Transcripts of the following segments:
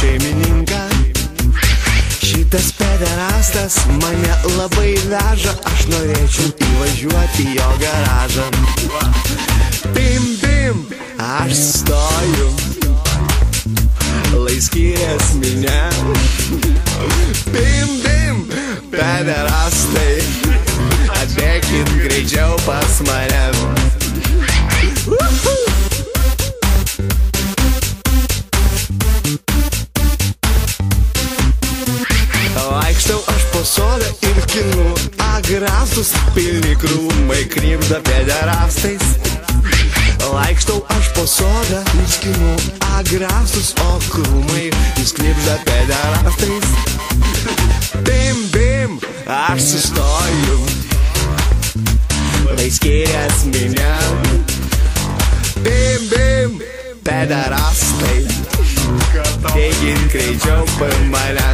šeimininką. Šitas pederastas mane labai veža, aš norėčiau įvažiuoti į jo garažą. Bim, bim, aš stoju, lai skirias minia. Bim, bim, pederastai, atbėkit greičiau pas mane. Vaikštau aš po sodą ir kinu agrastus, pilni krūmai krymda pederastais. Vaikštau aš po sodą ir skinu agrastus, o krūmai jis knibžda pederastais. Bim, bim, aš sustoju, lai skirias minia. Bim, bim, pederastai, teikit greičiau per mane.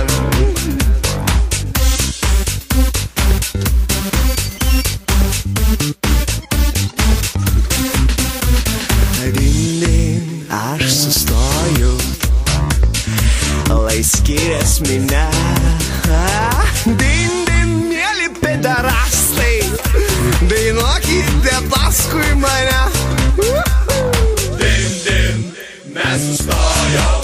Din, aš sustoju, lai skirias minia. Din, din, mėly pederastai, dainuokite paskui mane. Din, din, mes sustojom.